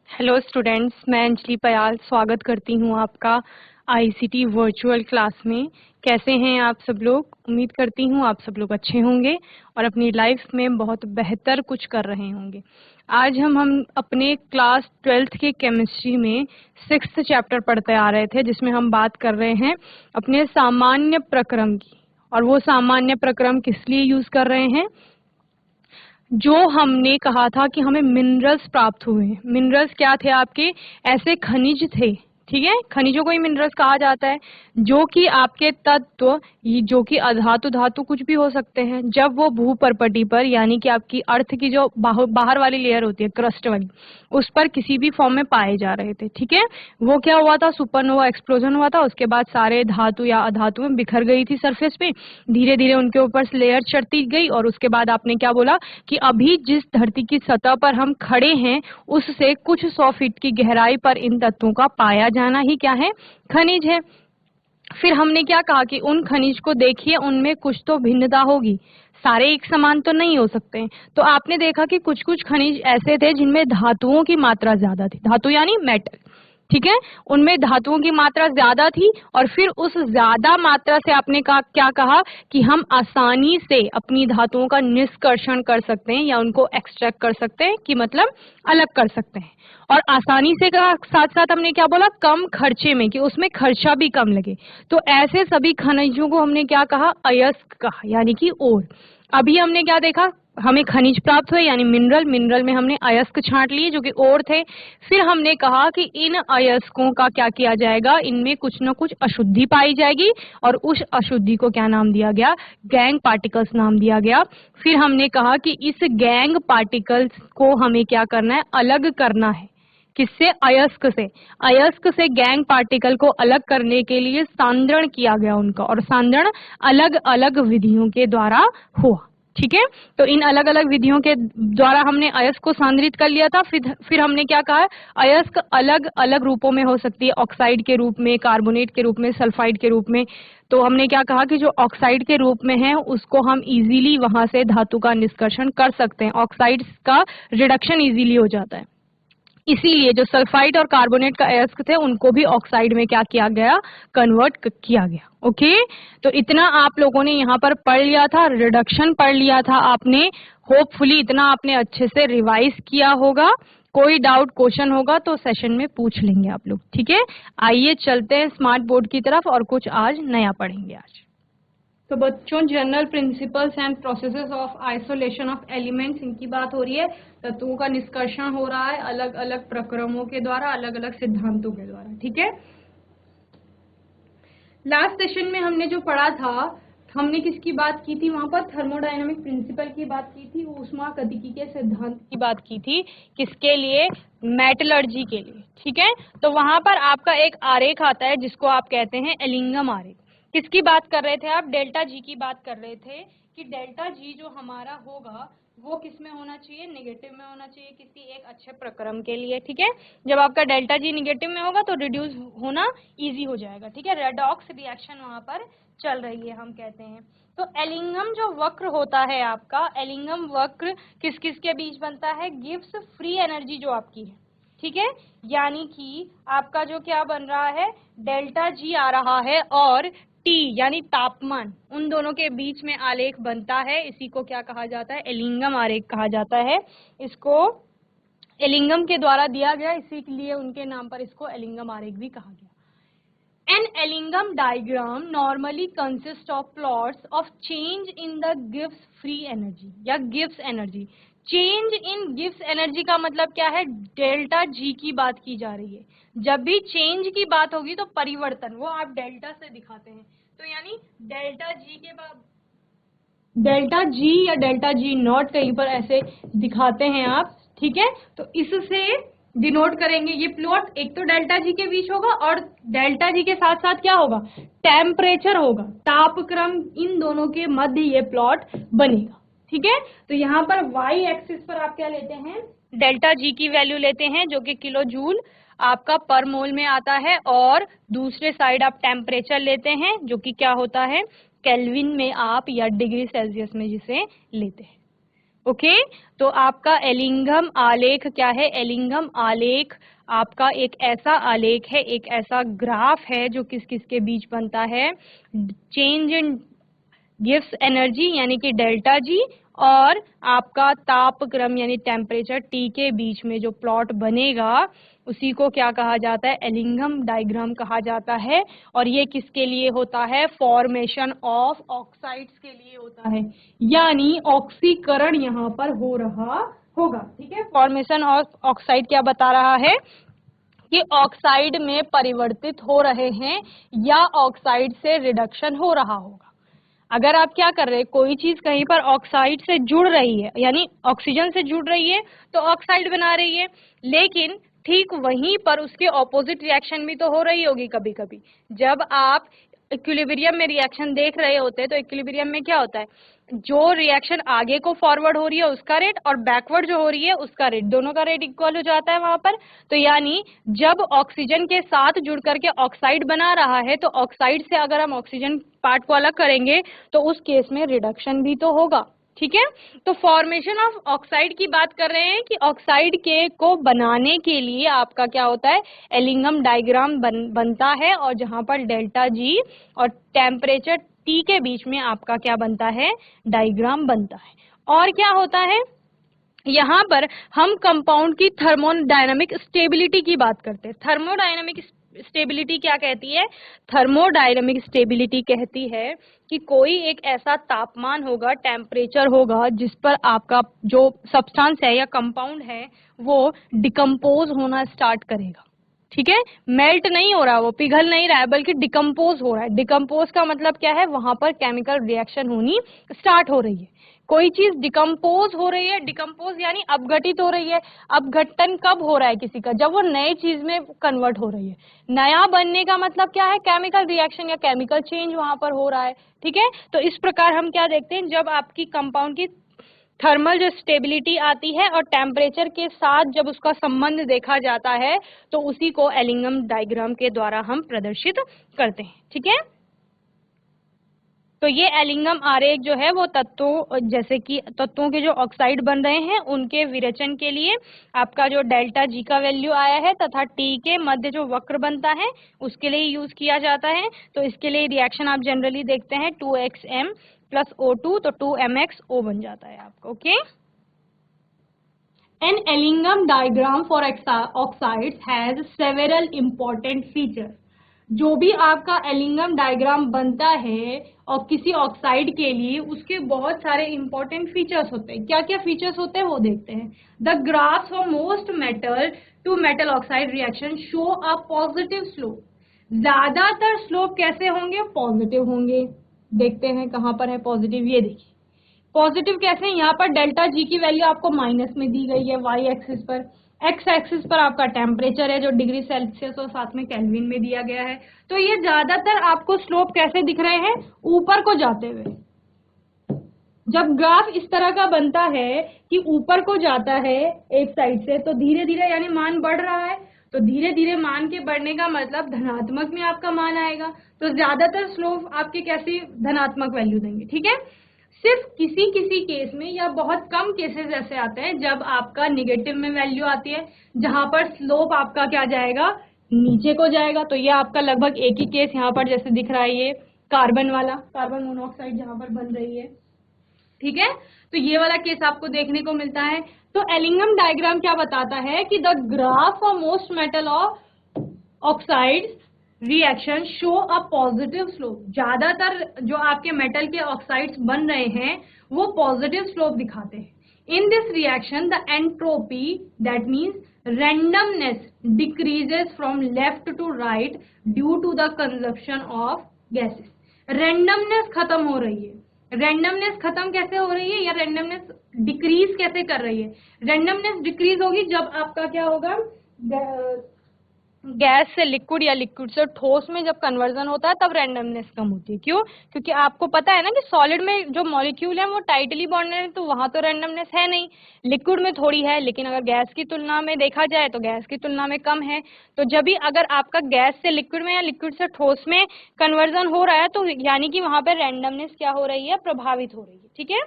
Hello students, मैं अंजलि पयाल स्वागत करती हूँ आपका आईसीटी वर्चुअल क्लास में। कैसे हैं आप सब लोग? उम्मीद करती हूँ आप सब लोग अच्छे होंगे और अपनी लाइफ में बहुत बेहतर कुछ कर रहे होंगे। आज हम अपने क्लास 12th के केमिस्ट्री में 6th चैप्टर पढ़ते आ रहे थे, जिसमें हम बात कर रहे हैं अपने सामान्य प्रक्रम की। और वो सामान्य प्रक्रम किस लिए यूज कर रहे हैं? जो हमने कहा था कि हमें मिनरल्स प्राप्त हुए हैं। मिनरल्स क्या थे? आपके ऐसे खनिज थे, ठीक है, खनिजों को ही मिनरल्स कहा जाता है, जो कि आपके तत्व, जो कि अधातु धातु कुछ भी हो सकते हैं, जब वो भूपर्पटी पर यानी कि आपकी अर्थ की जो बाहर वाली लेयर होती है, क्रस्ट वाली, उस पर किसी भी फॉर्म में पाए जा रहे थे, ठीक है। वो क्या हुआ था? सुपरनोवा एक्सप्लोजन हुआ था, उसके बाद सारे धातु या अधातु में बिखर गई थी सरफेस पे, धीरे धीरे उनके ऊपर लेयर चढ़ती गई और उसके बाद आपने क्या बोला कि अभी जिस धरती की सतह पर हम खड़े हैं उससे कुछ 100 फीट की गहराई पर इन तत्वों का पाया जाना ही क्या है? खनिज है। फिर हमने क्या कहा कि उन खनिज को देखिए, उनमें कुछ तो भिन्नता होगी, सारे एक समान तो नहीं हो सकते हैं। तो आपने देखा कि कुछ कुछ खनिज ऐसे थे जिनमें धातुओं की मात्रा ज्यादा थी, धातु यानी मेटल, ठीक है, उनमें धातुओं की मात्रा ज्यादा थी। और फिर उस ज्यादा मात्रा से आपने क्या कहा कि हम आसानी से अपनी धातुओं का निष्कर्षण कर सकते हैं या उनको एक्सट्रैक्ट कर सकते हैं, कि मतलब अलग कर सकते हैं। और आसानी से का साथ साथ हमने क्या बोला? कम खर्चे में, कि उसमें खर्चा भी कम लगे। तो ऐसे सभी खनिजों को हमने क्या कहा? अयस्क कहा, यानी कि ओर। अभी हमने क्या देखा? हमें खनिज प्राप्त हुए यानी मिनरल, मिनरल में हमने अयस्क छांट लिए जो कि ओर थे। फिर हमने कहा कि इन अयस्कों का क्या किया जाएगा? इनमें कुछ न कुछ अशुद्धि पाई जाएगी और उस अशुद्धि को क्या नाम दिया गया? गैंग पार्टिकल्स नाम दिया गया। फिर हमने कहा कि इस गैंग पार्टिकल्स को हमें क्या करना है? अलग करना है। किससे? अयस्क से। अयस्क से गैंग पार्टिकल को अलग करने के लिए सांद्रण किया गया उनका, और सांद्रण अलग अलग विधियों के द्वारा हुआ, ठीक है। तो इन अलग अलग विधियों के द्वारा हमने अयस्क को सांद्रित कर लिया था। फिर हमने क्या कहा? अयस्क अलग अलग रूपों में हो सकती है, ऑक्साइड के रूप में, कार्बोनेट के रूप में, सल्फाइड के रूप में। तो हमने क्या कहा कि जो ऑक्साइड के रूप में है उसको हम इजीली वहां से धातु का निष्कर्षण कर सकते हैं, ऑक्साइड का रिडक्शन इजीली हो जाता है। इसीलिए जो सल्फाइड और कार्बोनेट का अयस्क थे उनको भी ऑक्साइड में क्या किया गया? कन्वर्ट किया गया। ओके, तो इतना आप लोगों ने यहाँ पर पढ़ लिया था, रिडक्शन पढ़ लिया था आपने। होपफुली इतना आपने अच्छे से रिवाइज किया होगा। कोई डाउट क्वेश्चन होगा तो सेशन में पूछ लेंगे आप लोग, ठीक है। आइए चलते हैं स्मार्ट बोर्ड की तरफ और कुछ आज नया पढ़ेंगे आज। तो बच्चों, general principles and processes of isolation of elements, इनकी बात हो रही है। तत्वों का निष्कर्षण हो रहा है अलग अलग प्रक्रमों के द्वारा, अलग अलग सिद्धांतों के द्वारा, ठीक है। लास्ट सेशन में हमने जो पढ़ा था, हमने किसकी बात की थी? वहां पर थर्मोडायनामिक प्रिंसिपल की बात की थी, ऊष्मागतिकी के सिद्धांत की बात की थी। किसके लिए? मेटलर्जी के लिए, ठीक है। तो वहां पर आपका एक आरेख आता है जिसको आप कहते हैं एलिंगम आरेख। किसकी बात कर रहे थे आप? डेल्टा जी की बात कर रहे थे कि डेल्टा जी जो हमारा होगा वो किस में होना चाहिए? नेगेटिव में होना चाहिए किसी एक अच्छे प्रक्रम के लिए, ठीक है। जब आपका डेल्टा जी नेगेटिव में होगा तो रिड्यूस होना इजी हो जाएगा, ठीक है। रेडॉक्स रिएक्शन वहां पर चल रही है, हम कहते हैं। तो एलिंगम जो वक्र होता है आपका, एलिंगम वक्र किस किस के बीच बनता है? गिब्स फ्री एनर्जी जो आपकी है, ठीक है, यानी कि आपका जो क्या बन रहा है? डेल्टा जी आ रहा है और टी यानी तापमान, उन दोनों के बीच में आलेख बनता है। इसी को क्या कहा जाता है? एलिंगम आरेख कहा जाता है। इसको एलिंगम के द्वारा दिया गया, इसीलिए उनके नाम पर इसको एलिंगम आरेख भी कहा गया। An Ellingham diagram normally consists of plots of change in the Gibbs free energy या Gibbs energy। Change in Gibbs energy का मतलब क्या है? डेल्टा जी की बात की जा रही है। जब भी चेंज की बात होगी तो परिवर्तन, वो आप डेल्टा से दिखाते हैं। तो यानी डेल्टा जी के बाद डेल्टा जी या डेल्टा जी नॉट कहीं पर ऐसे दिखाते हैं आप, ठीक है। तो इससे डिनोट करेंगे ये प्लॉट। एक तो डेल्टा जी के बीच होगा और डेल्टा जी के साथ साथ क्या होगा? टेम्परेचर होगा, तापक्रम, इन दोनों के मध्य ये प्लॉट बनेगा, ठीक है। तो यहाँ पर वाई एक्सिस पर आप क्या लेते हैं? डेल्टा जी की वैल्यू लेते हैं जो कि किलो जूल आपका पर मोल में आता है, और दूसरे साइड आप टेम्परेचर लेते हैं जो कि क्या होता है? केल्विन में आप या डिग्री सेल्सियस में जिसे लेते हैं। ओके, तो आपका एलिंगम आलेख क्या है? एलिंगम आलेख आपका एक ऐसा आलेख है, एक ऐसा ग्राफ है जो किस किस के बीच बनता है? चेंज इन गिव्स एनर्जी यानी कि डेल्टा जी, और आपका तापक्रम यानी टेम्परेचर टी के बीच में जो प्लॉट बनेगा उसी को क्या कहा जाता है? एलिंगम डायग्राम कहा जाता है। और ये किसके लिए होता है? फॉर्मेशन ऑफ ऑक्साइड्स के लिए होता है, यानी ऑक्सीकरण यहाँ पर हो रहा होगा। ठीक है, फॉर्मेशन ऑफ ऑक्साइड क्या बता रहा है कि ऑक्साइड में परिवर्तित हो रहे हैं या ऑक्साइड से रिडक्शन हो रहा होगा। अगर आप क्या कर रहे हैं, कोई चीज कहीं पर ऑक्साइड से जुड़ रही है यानी ऑक्सीजन से जुड़ रही है तो ऑक्साइड बना रही है, लेकिन ठीक वहीं पर उसके ऑपोजिट रिएक्शन भी तो हो रही होगी कभी कभी। जब आप इक्विलिब्रियम में रिएक्शन देख रहे होते हैं तो इक्विलिब्रियम में क्या होता है, जो रिएक्शन आगे को फॉरवर्ड हो रही है उसका रेट और बैकवर्ड जो हो रही है उसका रेट, दोनों का रेट इक्वल हो जाता है वहां पर। तो यानी जब ऑक्सीजन के साथ जुड़ करके ऑक्साइड बना रहा है तो ऑक्साइड से अगर हम ऑक्सीजन पार्ट को अलग करेंगे तो उस केस में रिडक्शन भी तो होगा। ठीक है, तो फॉर्मेशन ऑफ ऑक्साइड की बात कर रहे हैं कि ऑक्साइड के को बनाने के लिए आपका क्या होता है? एलिंगम डायग्राम बनता है, और जहां पर डेल्टा जी और टेम्परेचर टी के बीच में आपका क्या बनता है? डायग्राम बनता है। और क्या होता है यहाँ पर? हम कंपाउंड की थर्मोडायनामिक स्टेबिलिटी की बात करते हैं। थर्मोडायनामिक स्टेबिलिटी क्या कहती है? थर्मोडायनामिक स्टेबिलिटी कहती है कि कोई एक ऐसा तापमान होगा, टेम्परेचर होगा जिस पर आपका जो सब्सटेंस है या कंपाउंड है वो डिकम्पोज होना स्टार्ट करेगा। ठीक है, मेल्ट नहीं हो रहा, वो पिघल नहीं रहा है, बल्कि डिकम्पोज हो रहा है। डिकम्पोज का मतलब क्या है? वहां पर केमिकल रिएक्शन होनी स्टार्ट हो रही है। कोई चीज डिकम्पोज हो रही है, डिकम्पोज यानी अपघटित हो रही है। अपघटन कब हो रहा है किसी का? जब वो नए चीज में कन्वर्ट हो रही है। नया बनने का मतलब क्या है? केमिकल रिएक्शन या केमिकल चेंज वहां पर हो रहा है। ठीक है, तो इस प्रकार हम क्या देखते हैं, जब आपकी कंपाउंड की थर्मल जो स्टेबिलिटी आती है और टेम्परेचर के साथ जब उसका संबंध देखा जाता है तो उसी को एलिंगम डायग्राम के द्वारा हम प्रदर्शित करते हैं। ठीक है, तो ये एलिंगम आरेख जो है वो तत्वों, जैसे कि तत्वों के जो ऑक्साइड बन रहे हैं उनके विरेचन के लिए आपका जो डेल्टा जी का वैल्यू आया है तथा टी के मध्य जो वक्र बनता है उसके लिए यूज किया जाता है। तो इसके लिए रिएक्शन आप जनरली देखते हैं 2xm प्लस O2, तो 2mxO बन जाता है आपका। Okay, An Ellingham diagram for oxides has several important features. जो भी आपका एलिंगम डायग्राम बनता है और किसी ऑक्साइड के लिए उसके बहुत सारे इंपॉर्टेंट फीचर्स होते हैं। क्या क्या फीचर्स होते हैं वो देखते हैं। The graphs for most metal to metal oxide reaction show a positive slope. ज्यादातर स्लोप कैसे होंगे? पॉजिटिव होंगे। देखते हैं कहाँ पर है पॉजिटिव, ये देखिए पॉजिटिव कैसे? यहाँ पर डेल्टा जी की वैल्यू आपको माइनस में दी गई है वाई एक्सिस पर, एक्स एक्सिस पर आपका टेम्परेचर है जो डिग्री सेल्सियस और साथ में केल्विन में दिया गया है। तो ये ज्यादातर आपको स्लोप कैसे दिख रहे हैं? ऊपर को जाते हुए। जब ग्राफ इस तरह का बनता है कि ऊपर को जाता है एक साइड से तो धीरे धीरे यानी मान बढ़ रहा है, तो धीरे धीरे मान के बढ़ने का मतलब धनात्मक में आपका मान आएगा। तो ज्यादातर स्लोप आपके कैसी धनात्मक वैल्यू देंगे। ठीक है, सिर्फ किसी किसी केस में या बहुत कम केसेस ऐसे आते हैं जब आपका निगेटिव में वैल्यू आती है जहां पर स्लोप आपका क्या जाएगा? नीचे को जाएगा। तो ये आपका लगभग एक ही केस यहाँ पर जैसे दिख रहा है, ये कार्बन वाला, कार्बन मोनोऑक्साइड जहां पर बन रही है। ठीक है, तो ये वाला केस आपको देखने को मिलता है। तो एलिंगम डायग्राम क्या बताता है कि the graph for most metal of oxides reaction show a positive slope. ज्यादातर जो आपके मेटल के ऑक्साइड्स बन रहे हैं वो पॉजिटिव स्लोप दिखाते हैं। In this reaction the entropy that means randomness decreases from left to right due to the consumption of gases. randomness खत्म हो रही है। randomness खत्म कैसे हो रही है या randomness डिक्रीज कैसे कर रही है? randomness डिक्रीज होगी जब आपका क्या होगा? गैस से लिक्विड या लिक्विड से ठोस में जब कन्वर्जन होता है तब रैंडमनेस कम होती है। क्यों? क्योंकि आपको पता है ना कि सॉलिड में जो मॉलिक्यूल है वो टाइटली बॉन्डेड है तो वहां तो रैंडमनेस है नहीं, लिक्विड में थोड़ी है, लेकिन अगर गैस की तुलना में देखा जाए तो गैस की तुलना में कम है। तो जब भी अगर आपका गैस से लिक्विड में या लिक्विड से ठोस में कन्वर्जन हो रहा है तो यानी कि वहां पर रैंडमनेस क्या हो रही है? प्रभावित हो रही है। ठीक है,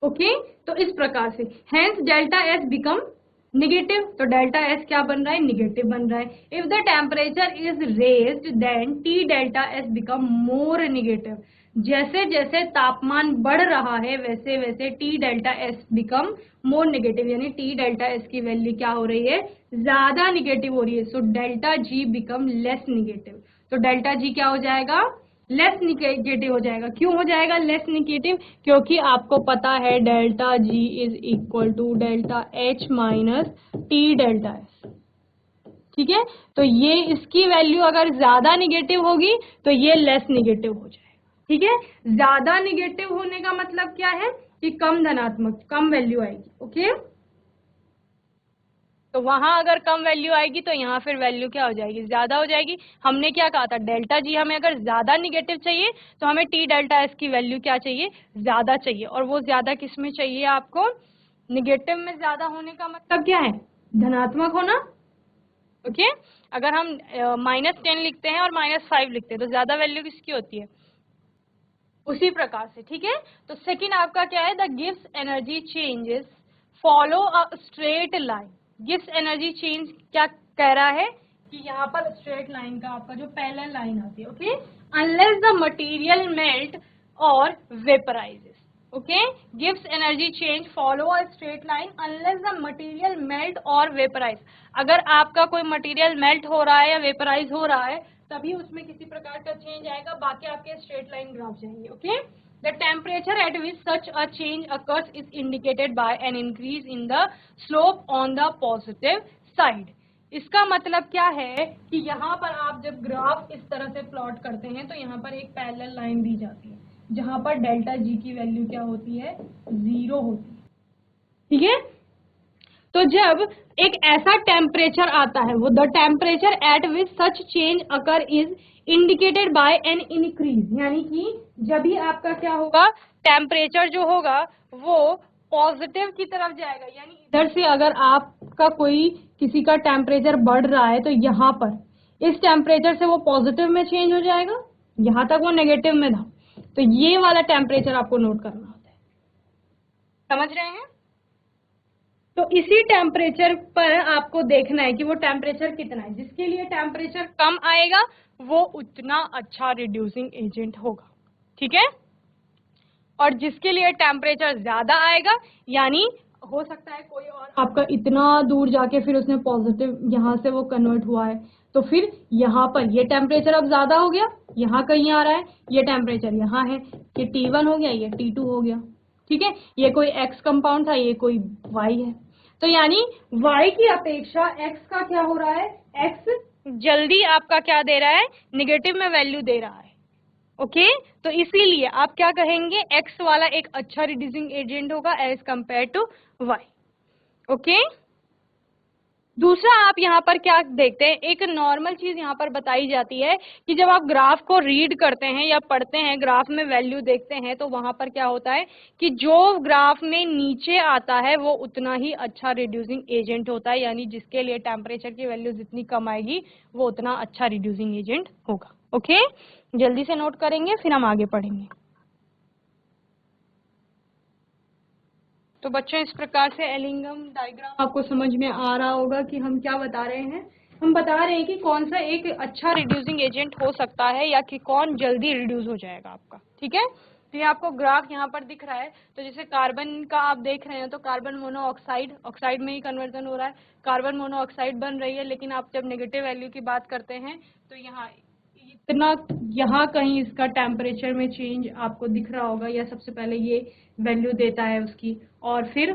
ओके तो इस प्रकार से hence delta S become negative, तो डेल्टा एस क्या बन रहा है, निगेटिव बन रहा है। If the temperature is raised then T delta S become more negative, जैसे जैसे तापमान बढ़ रहा है वैसे वैसे T delta S become more negative, यानी टी डेल्टा एस की वैल्यू क्या हो रही है, ज्यादा निगेटिव हो रही है। So delta G become less negative, तो डेल्टा जी क्या हो जाएगा, लेस निगेटिव हो जाएगा। क्यों हो जाएगा लेस निगेटिव, क्योंकि आपको पता है delta G is equal to delta H minus T delta S, ठीक है। तो ये इसकी वैल्यू अगर ज्यादा निगेटिव होगी तो ये लेस निगेटिव हो जाएगा, ठीक है। ज्यादा निगेटिव होने का मतलब क्या है कि कम धनात्मक, कम वैल्यू आएगी, ओके। तो वहां अगर कम वैल्यू आएगी तो यहाँ फिर वैल्यू क्या हो जाएगी, ज्यादा हो जाएगी। हमने क्या कहा था, डेल्टा जी हमें अगर ज्यादा निगेटिव चाहिए तो हमें टी डेल्टा एस की वैल्यू क्या चाहिए, ज्यादा चाहिए। और वो ज्यादा किस में चाहिए आपको, निगेटिव में ज्यादा होने का मतलब क्या है, धनात्मक होना, ओके। अगर हम -10 लिखते हैं और -5 लिखते हैं तो ज्यादा वैल्यू किसकी होती है, उसी प्रकार से, ठीक है। तो सेकंड आपका क्या है, the gives energy changes follow a straight line. Gives energy change क्या कह रहा है कि यहाँ पर स्ट्रेट लाइन का आपका जो पैरेलल लाइन आती है, okay, unless the material melt or vaporises, okay. Gives energy change follow a straight line unless the material melt or vaporise. अगर आपका कोई मटेरियल मेल्ट हो रहा है या वेपराइज हो रहा है तभी उसमें किसी प्रकार का चेंज आएगा, बाकी आपके स्ट्रेट लाइन ग्राफ जाएंगे, okay. The temperature at which such a change occurs is indicated by an increase in the slope on the positive side. इसका मतलब क्या है कि यहाँ पर आप जब ग्राफ इस तरह से प्लॉट करते हैं तो यहाँ पर एक पैरेलल लाइन दी जाती है जहां पर डेल्टा जी की वैल्यू क्या होती है, 0 होती है, ठीक है। तो जब एक ऐसा टेम्परेचर आता है, वो the temperature at which such change occur is indicated by an increase, यानी कि जब भी आपका क्या होगा, टेम्परेचर जो होगा वो पॉजिटिव की तरफ जाएगा, यानी इधर से अगर आपका कोई किसी का टेम्परेचर बढ़ रहा है तो यहाँ पर इस टेम्परेचर से वो पॉजिटिव में चेंज हो जाएगा, यहाँ तक वो नेगेटिव में था। तो ये वाला टेम्परेचर आपको नोट करना होता है, समझ रहे हैं। तो इसी टेम्परेचर पर आपको देखना है कि वो टेम्परेचर कितना है, जिसके लिए टेम्परेचर कम आएगा वो उतना अच्छा रिड्यूसिंग एजेंट होगा, ठीक है। और जिसके लिए टेम्परेचर ज्यादा आएगा, यानी हो सकता है कोई और आपका इतना दूर जाके फिर उसने पॉजिटिव यहाँ से वो कन्वर्ट हुआ है, तो फिर यहाँ पर ये टेम्परेचर अब ज्यादा हो गया, यहाँ कहीं आ रहा है, ये टेम्परेचर यहाँ है, ये T1 हो गया, ये T2 हो गया, ठीक है। ये कोई X कंपाउंड था, ये कोई Y है, तो यानी Y की अपेक्षा X का क्या हो रहा है, X जल्दी आपका क्या दे रहा है, निगेटिव में वैल्यू दे रहा है, ओके। तो इसीलिए आप क्या कहेंगे, X वाला एक अच्छा रिड्यूसिंग एजेंट होगा as compare to Y, okay. दूसरा आप यहाँ पर क्या देखते हैं, एक नॉर्मल चीज यहाँ पर बताई जाती है कि जब आप ग्राफ को रीड करते हैं या पढ़ते हैं, ग्राफ में वैल्यू देखते हैं तो वहां पर क्या होता है कि जो ग्राफ में नीचे आता है वो उतना ही अच्छा रिड्यूसिंग एजेंट होता है, यानी जिसके लिए टेम्परेचर की वैल्यू जितनी कम आएगी वो उतना अच्छा रिड्यूसिंग एजेंट होगा, ओके। जल्दी से नोट करेंगे फिर हम आगे पढ़ेंगे। तो बच्चों इस प्रकार से एलिंगम डायग्राम आपको समझ में आ रहा होगा कि हम क्या बता रहे हैं। हम बता रहे हैं कि कौन सा एक अच्छा रिड्यूसिंग एजेंट हो सकता है या कि कौन जल्दी रिड्यूस हो जाएगा आपका, ठीक है। तो ये आपको ग्राफ यहाँ पर दिख रहा है, तो जैसे कार्बन का आप देख रहे हैं तो कार्बन मोनोऑक्साइड, ऑक्साइड में ही कन्वर्जन हो रहा है, कार्बन मोनोऑक्साइड बन रही है, लेकिन आप जब नेगेटिव वैल्यू की बात करते हैं तो यहाँ इतना, यहाँ कहीं इसका टेम्परेचर में चेंज आपको दिख रहा होगा, या सबसे पहले ये वैल्यू देता है उसकी, और फिर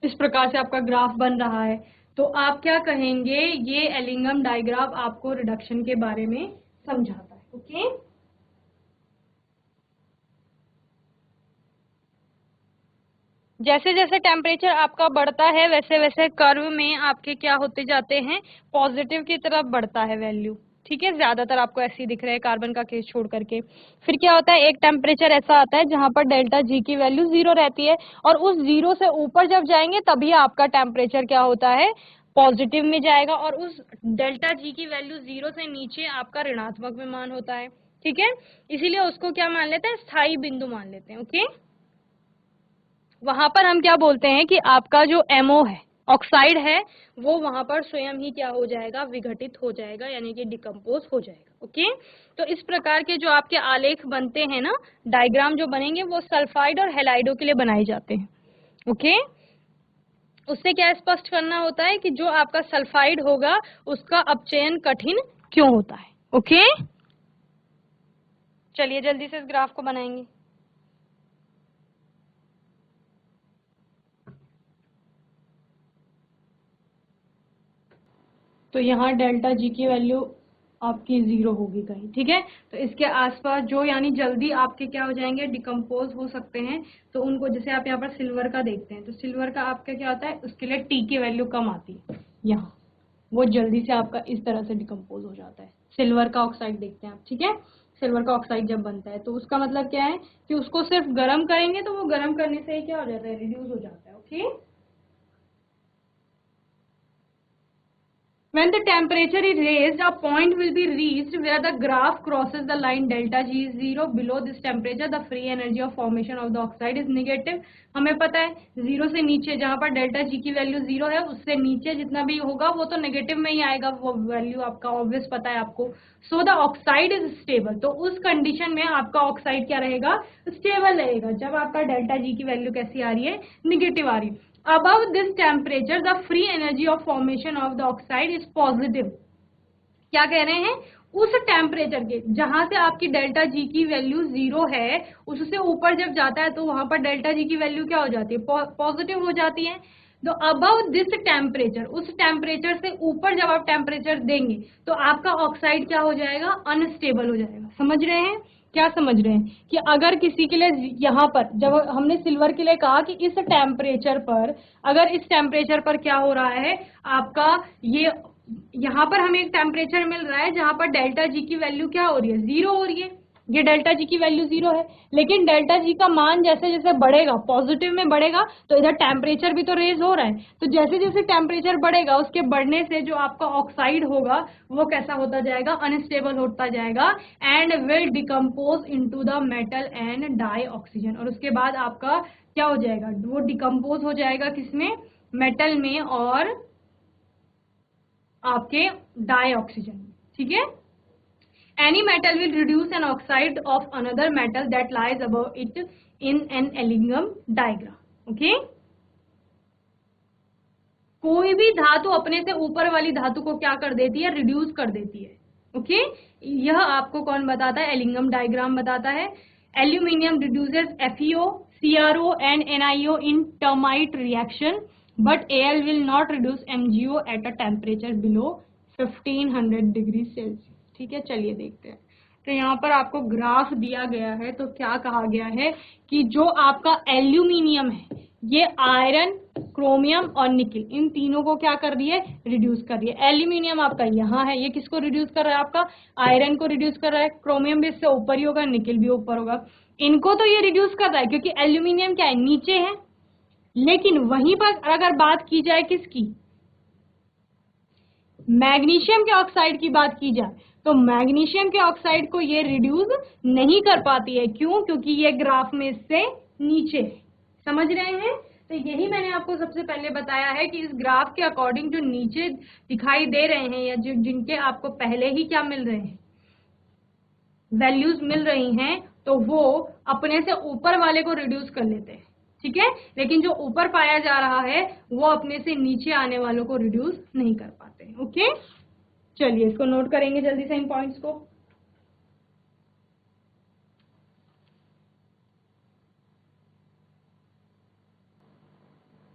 इस प्रकार से आपका ग्राफ बन रहा है। तो आप क्या कहेंगे, ये एलिंगम डायग्राफ आपको रिडक्शन के बारे में समझाता है, ओके। जैसे जैसे टेम्परेचर आपका बढ़ता है वैसे वैसे कर्व में आपके क्या होते जाते हैं, पॉजिटिव की तरफ बढ़ता है वैल्यू, ठीक है। ज्यादातर आपको ऐसे ही दिख रहा है कार्बन का केस छोड़ करके। फिर क्या होता है, एक टेम्परेचर ऐसा आता है जहां पर डेल्टा जी की वैल्यू 0 रहती है, और उस 0 से ऊपर जब जाएंगे तभी आपका टेम्परेचर क्या होता है, पॉजिटिव में जाएगा, और उस डेल्टा जी की वैल्यू 0 से नीचे आपका ऋणात्मक में मान होता है, ठीक है। इसीलिए उसको क्या मान लेते हैं, स्थायी बिंदु मान लेते हैं, ओके। वहां पर हम क्या बोलते हैं कि आपका जो MO है, ऑक्साइड है, वो वहां पर स्वयं ही क्या हो जाएगा, विघटित हो जाएगा, यानी कि डिकम्पोज हो जाएगा। ओके, तो इस प्रकार के जो आपके आलेख बनते हैं ना, डायग्राम जो बनेंगे, वो सल्फाइड और हैलाइडो के लिए बनाए जाते हैं। ओके, उससे क्या स्पष्ट करना होता है कि जो आपका सल्फाइड होगा उसका अपचयन कठिन क्यों होता है। ओके, चलिए जल्दी से इस ग्राफ को बनाएंगे। तो यहाँ डेल्टा जी की वैल्यू आपकी 0 होगी कहीं, ठीक है। तो इसके आसपास जो यानी जल्दी आपके क्या हो जाएंगे, डिकम्पोज हो सकते हैं, तो उनको, जैसे आप यहाँ पर सिल्वर का देखते हैं, तो सिल्वर का आपका क्या होता है, उसके लिए टी की वैल्यू कम आती है, यहाँ वो जल्दी से आपका इस तरह से डिकम्पोज हो जाता है। सिल्वर का ऑक्साइड देखते हैं आप, ठीक है। सिल्वर का ऑक्साइड जब बनता है तो उसका मतलब क्या है कि उसको सिर्फ गर्म करेंगे तो वो गर्म करने से ही क्या हो जाता है, रिड्यूस हो जाता है। Okay, when the temperature is raised, a point will be reached where the graph crosses the line delta G is 0. Below this temperature, the free energy of formation of the oxide is negative. हमें पता है 0 से नीचे जहां पर delta G की value 0 है, उससे नीचे जितना भी होगा वो तो नेगेटिव में ही आएगा, वो वैल्यू आपका ऑब्वियस पता है आपको। So the oxide is stable, तो उस कंडीशन में आपका ऑक्साइड क्या रहेगा, स्टेबल रहेगा, जब आपका डेल्टा G की वैल्यू कैसी आ रही है, निगेटिव आ रही है। Above this temperature, the free energy of formation of the oxide is positive. क्या कह रहे हैं, उस टेम्परेचर के जहां से आपकी डेल्टा जी की वैल्यू 0 है, उससे ऊपर जब जाता है तो वहां पर डेल्टा जी की वैल्यू क्या हो जाती है, पॉजिटिव हो जाती है। तो अबव दिस टेम्परेचर, उस टेम्परेचर से ऊपर जब आप टेम्परेचर देंगे तो आपका ऑक्साइड क्या हो जाएगा, अनस्टेबल हो जाएगा। समझ रहे हैं, क्या समझ रहे हैं कि अगर किसी के लिए यहाँ पर, जब हमने सिल्वर के लिए कहा कि इस टेम्परेचर पर, अगर इस टेम्परेचर पर क्या हो रहा है आपका, ये यहाँ पर हमें एक टेम्परेचर मिल रहा है जहां पर डेल्टा जी की वैल्यू क्या हो रही है, 0 हो रही है, ये डेल्टा जी की वैल्यू 0 है, लेकिन डेल्टा जी का मान जैसे जैसे बढ़ेगा, पॉजिटिव में बढ़ेगा, तो इधर टेम्परेचर भी तो रेज हो रहा है, तो जैसे जैसे टेम्परेचर बढ़ेगा उसके बढ़ने से जो आपका ऑक्साइड होगा वो कैसा होता जाएगा, अनस्टेबल होता जाएगा, and will decompose into the metal and dioxygen. और उसके बाद आपका क्या हो जाएगा, वो डिकम्पोज हो जाएगा किसमें, मेटल में और आपके डाई ऑक्सीजन में, ठीक है। Any metal will reduce an oxide of another metal that lies above it in an Ellingham diagram. Okay? कोई भी धातु अपने से ऊपर वाली धातु को क्या कर देती है, रिड्यूस कर देती है। ओके, यह आपको कौन बताता है, एलिंगम डायग्राम बताता है। Aluminium reduces FeO, CrO and NiO in termite reaction, but Al will not reduce MgO at a temperature below 1500 degree Celsius. ठीक है, चलिए देखते हैं। तो यहाँ पर आपको ग्राफ दिया गया है, तो क्या कहा गया है कि जो आपका एल्यूमिनियम है, ये आयरन, क्रोमियम और निकिल, इन तीनों को क्या कर रही है, रिड्यूस कर रही है। एल्यूमिनियम आपका यहाँ है, ये किसको रिड्यूस कर रहा है, आपका आयरन को रिड्यूस कर रहा है, क्रोमियम भी इससे ऊपर ही होगा, निकिल भी ऊपर होगा, इनको तो ये रिड्यूस कर रहा है क्योंकि एल्यूमिनियम क्या है, नीचे है। लेकिन वहीं पर अगर बात की जाए किसकी, मैग्नीशियम के ऑक्साइड की बात की जाए, तो मैग्नीशियम के ऑक्साइड को ये रिड्यूस नहीं कर पाती है। क्यों, क्योंकि ये ग्राफ में इससे नीचे है। समझ रहे हैं, तो यही मैंने आपको सबसे पहले बताया है कि इस ग्राफ के अकॉर्डिंग जो नीचे दिखाई दे रहे हैं, या जो जिनके आपको पहले ही क्या मिल रहे हैं, वैल्यूज मिल रही हैं, तो वो अपने से ऊपर वाले को रिड्यूस कर लेते हैं, ठीक है। लेकिन जो ऊपर पाया जा रहा है वो अपने से नीचे आने वालों को रिड्यूस नहीं कर पाते। ओके, चलिए इसको नोट करेंगे जल्दी से इन पॉइंट्स को।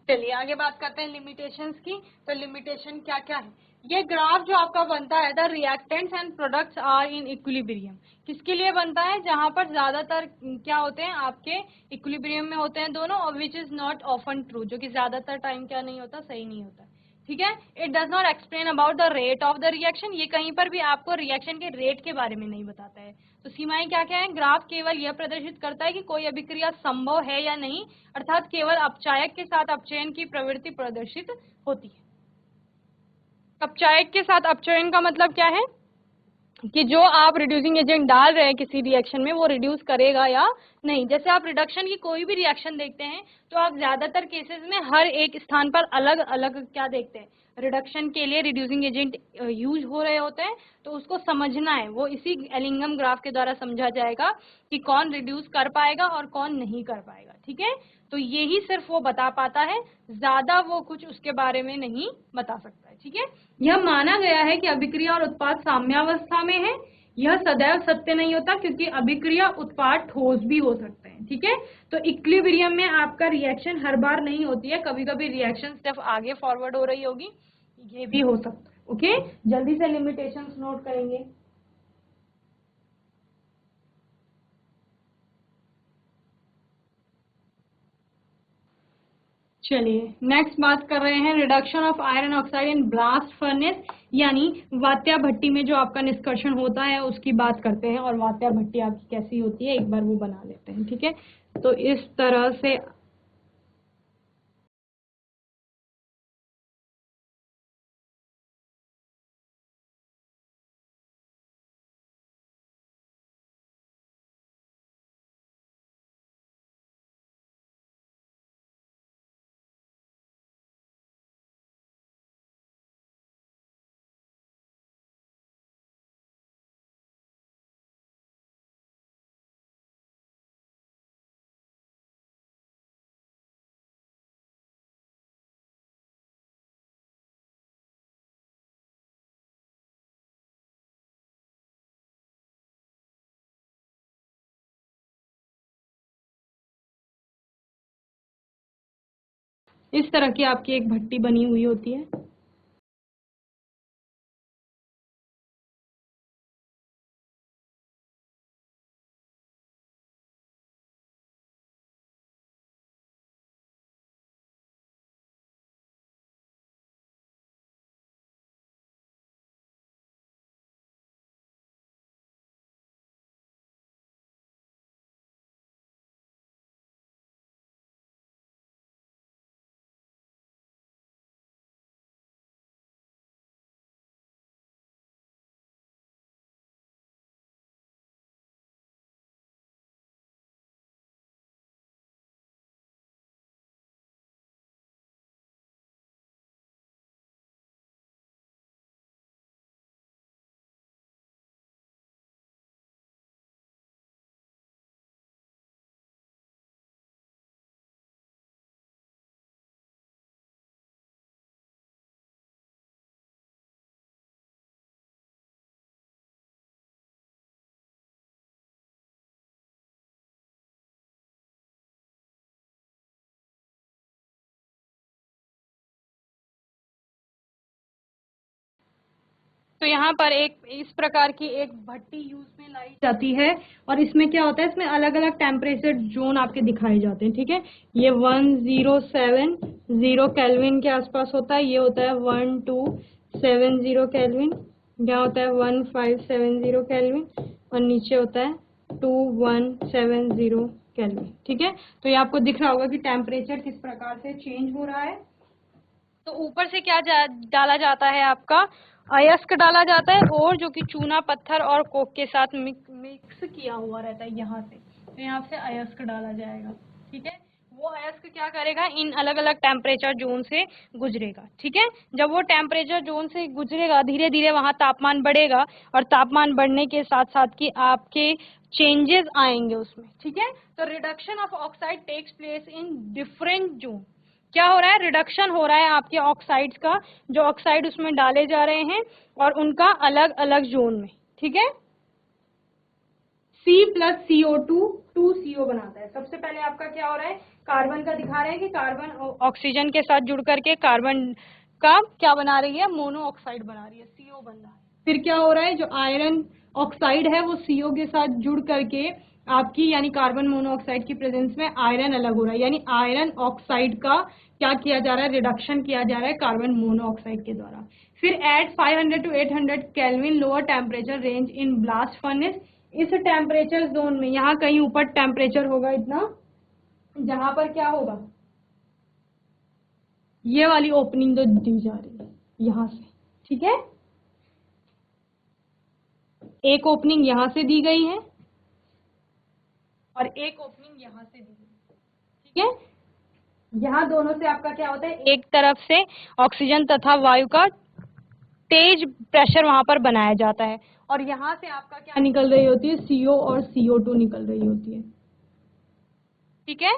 चलिए आगे बात करते हैं लिमिटेशंस की। तो लिमिटेशन क्या क्या है, ये ग्राफ जो आपका बनता है, the reactants and products are in equilibrium, किसके लिए बनता है, जहां पर ज्यादातर क्या होते हैं, आपके इक्विलिब्रियम में होते हैं दोनों, और which is not often true, जो कि ज्यादातर टाइम क्या नहीं होता, सही नहीं होता, ठीक है। It does not explain about the rate of the reaction, ये कहीं पर भी आपको रिएक्शन के रेट के बारे में नहीं बताता है। तो सीमाएं क्या क्या है, ग्राफ केवल यह प्रदर्शित करता है कि कोई अभिक्रिया संभव है या नहीं, अर्थात केवल अपचायक के साथ अपचयन की प्रवृत्ति प्रदर्शित होती है। अपचायक के साथ अपचयन का मतलब क्या है, कि जो आप रिड्यूसिंग एजेंट डाल रहे हैं किसी रिएक्शन में वो रिड्यूस करेगा या नहीं। जैसे आप रिडक्शन की कोई भी रिएक्शन देखते हैं तो आप ज्यादातर केसेस में हर एक स्थान पर अलग अलग क्या देखते हैं, रिडक्शन के लिए रिड्यूसिंग एजेंट यूज हो रहे होते हैं। तो उसको समझना है, वो इसी एलिंगम ग्राफ के द्वारा समझा जाएगा कि कौन रिड्यूस कर पाएगा और कौन नहीं कर पाएगा। ठीक है, तो यही सिर्फ वो बता पाता है, ज्यादा वो कुछ उसके बारे में नहीं बता सकता है। ठीक है, यह माना गया है कि अभिक्रिया और उत्पाद साम्यावस्था में है। यह सदैव सत्य नहीं होता क्योंकि अभिक्रिया उत्पाद ठोस भी हो सकते हैं। ठीक है, तो इक्विलिब्रियम में आपका रिएक्शन हर बार नहीं होती है, कभी कभी रिएक्शन सिर्फ आगे फॉरवर्ड हो रही होगी, ये भी हो सकता है। ओके, जल्दी से लिमिटेशंस नोट करेंगे। चलिए नेक्स्ट बात कर रहे हैं reduction of iron oxide in blast furnace, यानी वात्या भट्टी में जो आपका निष्कर्षण होता है उसकी बात करते हैं। और वात्या भट्टी आपकी कैसी होती है एक बार वो बना लेते हैं। ठीक है, तो इस तरह से इस तरह की आपकी एक भट्टी बनी हुई होती है। तो यहाँ पर एक इस प्रकार की एक भट्टी यूज में लाई जाती है और इसमें क्या होता है, इसमें अलग अलग टेम्परेचर जोन आपके दिखाए जाते हैं। ठीक है, ये 107 केल्विन के आसपास होता है, ये होता है 1270 केल्विन, यहाँ होता है 1570 केल्विन और नीचे होता है 2170 केल्विन। ठीक है, तो ये आपको दिख रहा होगा कि टेम्परेचर किस प्रकार से चेंज हो रहा है। तो ऊपर से क्या डाला जाता है, आपका अयस्क डाला जाता है और जो कि चूना पत्थर और कोक के साथ मिक्स किया हुआ रहता है यहाँ से, तो यहाँ से अयस्क डाला जाएगा। ठीक है, वो अयस्क क्या करेगा, इन अलग अलग टेम्परेचर जोन से गुजरेगा। ठीक है, जब वो टेम्परेचर जोन से गुजरेगा धीरे धीरे वहाँ तापमान बढ़ेगा और तापमान बढ़ने के साथ साथ कि आपके चेंजेस आएंगे उसमें। ठीक है, तो reduction of oxide takes place in different zone. क्या हो रहा है, रिडक्शन हो रहा है आपके ऑक्साइड्स का, जो ऑक्साइड उसमें डाले जा रहे हैं और उनका अलग अलग जोन में। ठीक है, C प्लस CO2 2CO बनाता है। सबसे पहले आपका क्या हो रहा है, कार्बन का दिखा रहे हैं कि कार्बन ऑक्सीजन के साथ जुड़ करके कार्बन का क्या बना रही है, मोनो ऑक्साइड बना रही है, CO बन रहा है। फिर क्या हो रहा है, जो आयरन ऑक्साइड है वो CO के साथ जुड़ करके आपकी यानी कार्बन मोनोऑक्साइड की प्रेजेंस में आयरन अलग हो रहा है, यानी आयरन ऑक्साइड का क्या किया जा रहा है, रिडक्शन किया जा रहा है कार्बन मोनोऑक्साइड के द्वारा। फिर at 500 to 800 kelvin lower temperature range in blast furnace. इस टेम्परेचर जोन में यहाँ कहीं ऊपर टेम्परेचर होगा इतना, जहां पर क्या होगा, ये वाली ओपनिंग जो दी जा रही है यहाँ से। ठीक है, एक ओपनिंग यहाँ से दी गई है और एक ओपनिंग यहाँ से दी गई है, ठीक है। यहाँ दोनों से आपका क्या होता है, एक तरफ से ऑक्सीजन तथा वायु का तेज प्रेशर वहां पर बनाया जाता है और यहाँ से आपका क्या निकल रही होती है, CO और CO2 निकल रही होती है, ठीक है।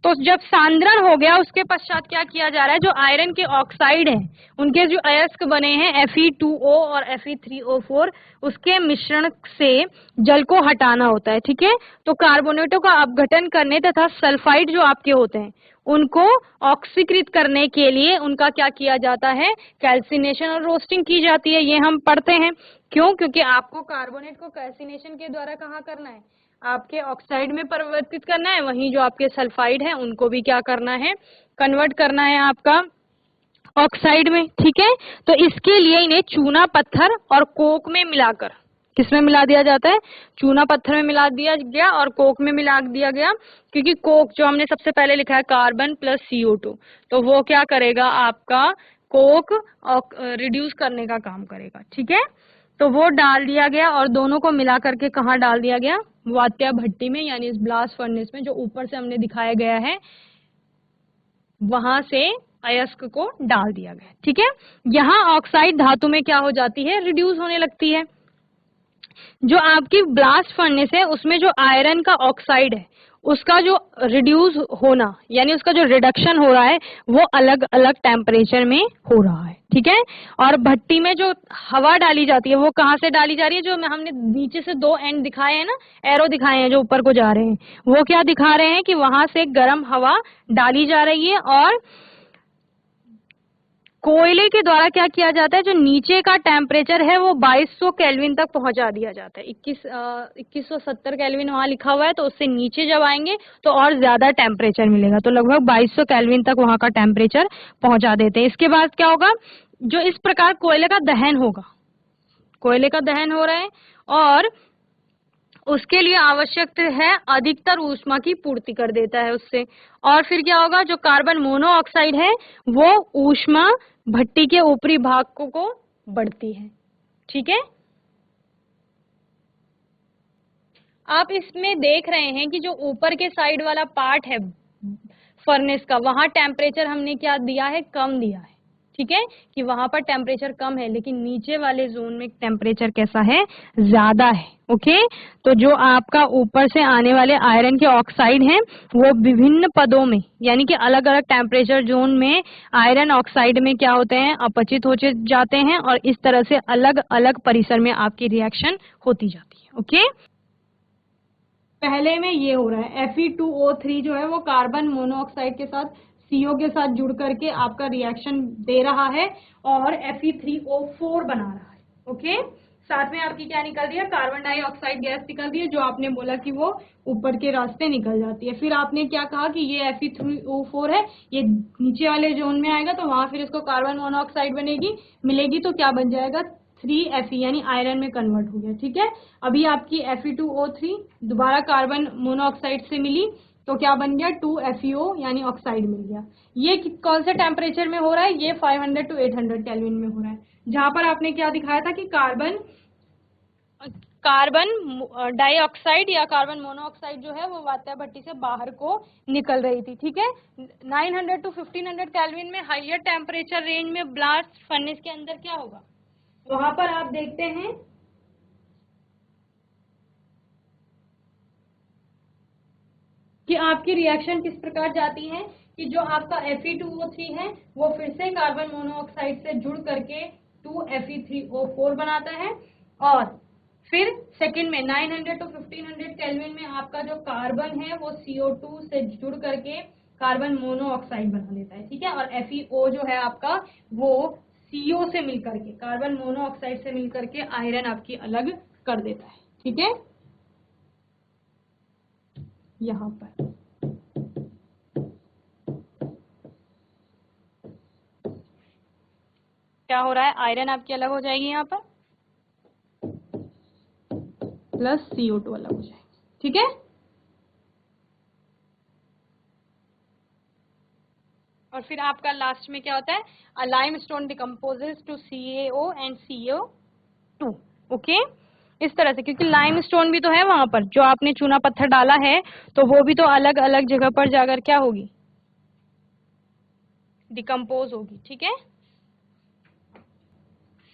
तो जब सांद्रण हो गया उसके पश्चात क्या किया जा रहा है, जो आयरन के ऑक्साइड हैं उनके जो अयस्क बने हैं Fe2O और Fe3O4 उसके मिश्रण से जल को हटाना होता है, ठीक है। तो कार्बोनेटों का अपघटन करने तथा सल्फाइड जो आपके होते हैं उनको ऑक्सीकृत करने के लिए उनका क्या किया जाता है, कैल्सिनेशन और रोस्टिंग की जाती है। ये हम पढ़ते हैं, क्यों, क्योंकि आपको कार्बोनेट को कैल्सिनेशन के द्वारा कहाँ करना है, आपके ऑक्साइड में परिवर्तित करना है, वहीं जो आपके सल्फाइड है उनको भी क्या करना है, कन्वर्ट करना है आपका ऑक्साइड में, ठीक है। तो इसके लिए इन्हें चूना पत्थर और कोक में मिलाकर, किसमें मिला दिया जाता है, चूना पत्थर में मिला दिया गया और कोक में मिला दिया गया, क्योंकि कोक जो हमने सबसे पहले लिखा है कार्बन प्लस CO2, तो वो क्या करेगा, आपका कोक रिड्यूस करने का काम करेगा, ठीक है। तो वो डाल दिया गया और दोनों को मिला करके कहाँ डाल दिया गया, वात्या भट्टी में, यानी इस ब्लास्ट फर्नेस में जो ऊपर से हमने दिखाया गया है वहां से अयस्क को डाल दिया गया, ठीक है। यहाँ ऑक्साइड धातु में क्या हो जाती है, रिड्यूस होने लगती है। जो आपकी ब्लास्ट फर्नेस है उसमें जो आयरन का ऑक्साइड है उसका जो रिड्यूस होना यानी उसका जो रिडक्शन हो रहा है वो अलग अलग टेम्परेचर में हो रहा है, ठीक है। और भट्टी में जो हवा डाली जाती है वो कहाँ से डाली जा रही है, जो हमने नीचे से दो एंड दिखाए हैं ना, एरो दिखाए हैं जो ऊपर को जा रहे हैं, वो क्या दिखा रहे हैं कि वहां से गर्म हवा डाली जा रही है और कोयले के द्वारा क्या किया जाता है, जो नीचे का टेम्परेचर है वो 2200 केल्विन तक पहुंचा दिया जाता है। 2170 केल्विन वहां लिखा हुआ है, तो उससे नीचे जब आएंगे तो और ज्यादा टेम्परेचर मिलेगा, तो लगभग 2200 केल्विन तक वहां का टेम्परेचर पहुंचा देते हैं। इसके बाद क्या होगा, जो इस प्रकार कोयले का दहन होगा, कोयले का दहन हो रहा है और उसके लिए आवश्यक है अधिकतर ऊष्मा की पूर्ति कर देता है उससे, और फिर क्या होगा, जो कार्बन मोनोऑक्साइड है वो ऊष्मा भट्टी के ऊपरी भाग को बढ़ती है, ठीक है। आप इसमें देख रहे हैं कि जो ऊपर के साइड वाला पार्ट है फर्नेस का, वहां टेम्परेचर हमने क्या दिया है, कम दिया है, ठीक है, कि वहां पर टेम्परेचर कम है, लेकिन नीचे वाले जोन में टेम्परेचर कैसा है, ज्यादा है, ओके। तो जो आपका ऊपर से आने वाले आयरन के ऑक्साइड हैं वो विभिन्न पदों में यानी कि अलग अलग टेम्परेचर जोन में आयरन ऑक्साइड में क्या होते हैं, अपचित हो जाते हैं और इस तरह से अलग अलग परिसर में आपकी रिएक्शन होती जाती है, ओके। पहले में ये हो रहा है, Fe2O3 जो है वो कार्बन मोनोऑक्साइड के साथ CO के साथ जुड़ करके आपका रिएक्शन दे रहा है और Fe3O4 बना रहा है, ओके। साथ में आपकी क्या निकल रही है, कार्बन डाइऑक्साइड गैस निकल रही है, जो आपने बोला कि वो ऊपर के रास्ते निकल जाती है। फिर आपने क्या कहा कि ये Fe3O4 है, ये नीचे वाले जोन में आएगा तो वहां फिर इसको कार्बन मोनोऑक्साइड मिलेगी, तो क्या बन जाएगा, 3Fe यानी आयरन में कन्वर्ट हो गया, ठीक है। अभी आपकी Fe2O3 दोबारा कार्बन मोनोऑक्साइड से मिली तो क्या बन गया, 2FeO यानी ऑक्साइड मिल गया। ये कौन से टेम्परेचर में हो रहा है, ये 500 to 800 केल्विन में हो रहा है, जहां पर आपने क्या दिखाया था कि कार्बन डाइऑक्साइड या कार्बन मोनोऑक्साइड जो है वो वात्या भट्टी से बाहर को निकल रही थी, ठीक है। 900 to 1500 केल्विन में हाइयर टेम्परेचर रेंज में ब्लास्ट फर्नेस के अंदर क्या होगा, वहां पर आप देखते हैं कि आपकी रिएक्शन किस प्रकार जाती है, कि जो आपका Fe2O3 है वो फिर से कार्बन मोनोऑक्साइड से जुड़ करके 2Fe3O4 बनाता है और फिर सेकंड में 900 to 1500 केल्विन में आपका जो कार्बन है वो CO2 से जुड़ करके कार्बन मोनोऑक्साइड बना देता है, ठीक है। और FeO जो है आपका वो CO से मिलकर के, कार्बन मोनोऑक्साइड से मिलकर के आयरन आपकी अलग कर देता है, ठीक है। यहाँ पर क्या हो रहा है, आयरन आपकी अलग हो जाएगी यहाँ पर प्लस CO2 अलग हो जाएगी, ठीक है। और फिर आपका लास्ट में क्या होता है, limestone decomposes to CaO and CO2, okay, इस तरह से, क्योंकि लाइमस्टोन भी तो है वहां पर, जो आपने चूना पत्थर डाला है तो वो भी तो अलग अलग जगह पर जाकर क्या होगी, डिकम्पोज होगी, ठीक है।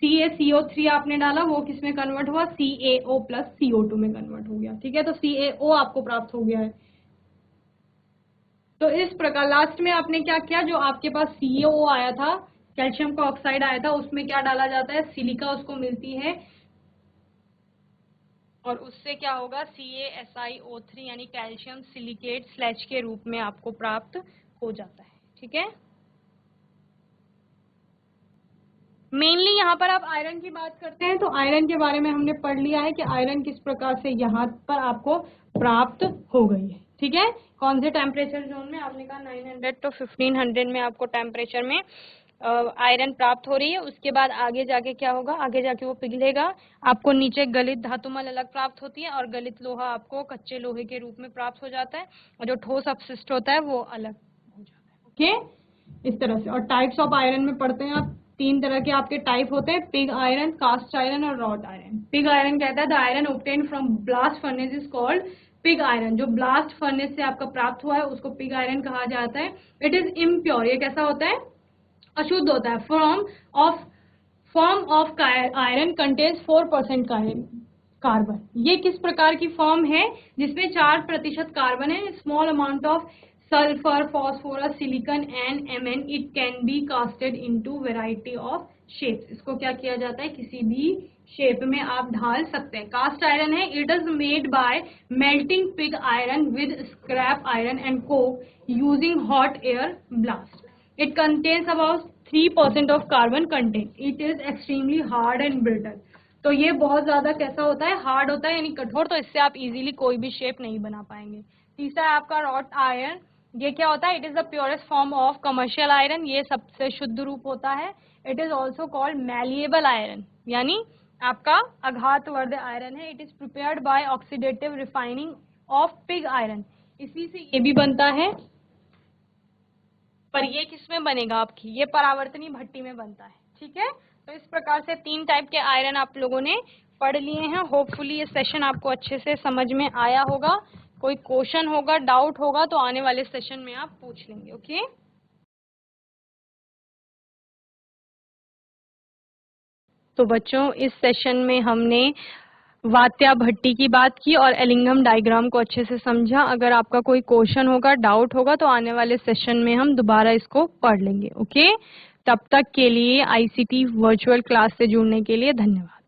CaCO3 आपने डाला, वो किस में कन्वर्ट हुआ, CaO प्लस CO2 में कन्वर्ट हो गया, ठीक है। तो CaO आपको प्राप्त हो गया है। तो इस प्रकार लास्ट में आपने क्या किया, जो आपके पास CaO आया था, कैल्शियम का ऑक्साइड आया था, उसमें क्या डाला जाता है, सिलिका उसको मिलती है, और उससे क्या होगा, CaSiO3 यानी कैल्शियम सिलिकेट स्लैश के रूप में आपको प्राप्त हो जाता है, ठीक है। मेनली यहाँ पर आप आयरन की बात करते हैं, तो आयरन के बारे में हमने पढ़ लिया है कि आयरन किस प्रकार से यहाँ पर आपको प्राप्त हो गई है, ठीक है। कौन से टेम्परेचर जोन में, आपने कहा 900 to 1500 में आपको टेम्परेचर में आयरन प्राप्त हो रही है। उसके बाद आगे जाके क्या होगा, आगे जाके वो पिघलेगा, आपको नीचे गलित धातुमल अलग प्राप्त होती है, और गलित लोहा आपको कच्चे लोहे के रूप में प्राप्त हो जाता है, और जो ठोस अपशिष्ट होता है वो अलग हो जाता है, ओके, इस तरह से। और टाइप्स ऑफ आयरन में पढ़ते हैं आप, 3 तरह के आपके टाइप होते हैं, पिग आयरन, कास्ट आयरन और रॉड आयरन। पिग आयरन कहता है the iron obtained from blast furnace is called pig iron. जो ब्लास्ट फर्नेस से आपका प्राप्त हुआ है उसको पिग आयरन कहा जाता है। इट इज इम्प्योर, ये कैसा होता है, अशुद्ध होता है। Form of iron contains 4% carbon. ये किस प्रकार की फॉर्म है, जिसमें 4% कार्बन है, small amount of sulphur, phosphorus, silicon and MN. It can be casted into variety of shapes. इसको क्या किया जाता है, किसी भी शेप में आप ढाल सकते हैं। कास्ट आयरन है, it is made by melting pig iron with scrap iron and Coke using hot air blast. It contains about 3% of carbon content. It is extremely hard and brittle. तो ये बहुत ज्यादा कैसा होता है, हार्ड होता है यानी कठोर, तो इससे आप इजीली कोई भी शेप नहीं बना पाएंगे। तीसरा है आपका रॉट आयरन। ये क्या होता है, it is the purest form of commercial iron, ये सबसे शुद्ध रूप होता है। It is also called malleable iron, यानी आपका आघातवर्ध आयरन है। It is prepared by oxidative refining of pig iron, इसी से ये भी बनता है। पर ये किस में बनेगा आपकी, ये परावर्तनी भट्टी में बनता है, ठीक है। तो इस प्रकार से 3 टाइप के आयरन आप लोगों ने पढ़ लिए हैं। होपफुली ये सेशन आपको अच्छे से समझ में आया होगा। कोई क्वेश्चन होगा, डाउट होगा तो आने वाले सेशन में आप पूछ लेंगे, ओके। तो बच्चों, इस सेशन में हमने वात्या भट्टी की बात की और एलिंगम डायग्राम को अच्छे से समझा। अगर आपका कोई क्वेश्चन होगा, डाउट होगा तो आने वाले सेशन में हम दोबारा इसको पढ़ लेंगे, ओके। तब तक के लिए ICT वर्चुअल क्लास से जुड़ने के लिए धन्यवाद।